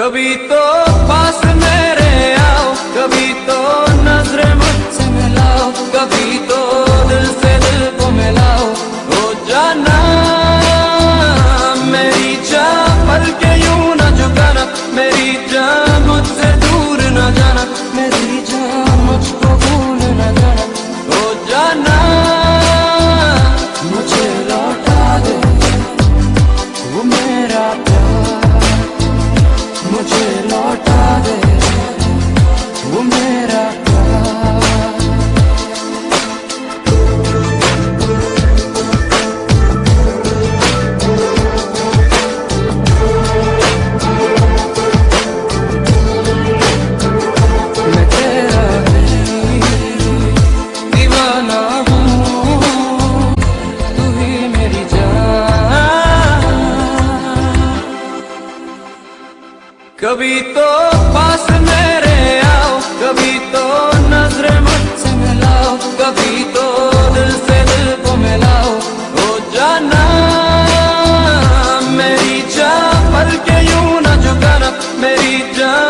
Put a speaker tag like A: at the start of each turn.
A: कभी तो पास मेरे आओ, कभी तो नजरें मुझसे मिलाओ, कभी तो दिल से दिल को मिलाओ। हो जाना मेरी जान, पल के यूं न झुकाना, मेरी जान मुझसे दूर न जाना, मेरी जान मुझको भूल न जाना। हो जाना मुझे लौटा दे वो मेरा प्यार, मुझे लौटा दे वो मेरा प्यार। मैं तेरा दीवाना हूँ, तू ही मेरी जान। कभी तो पास मेरे आओ, कभी तो नजरें मुझसे मिलाओ, कभी तो दिल से दिल को मिलाओ। हो जाना मेरी जान, पल के यूं न झुकाना, मेरी जान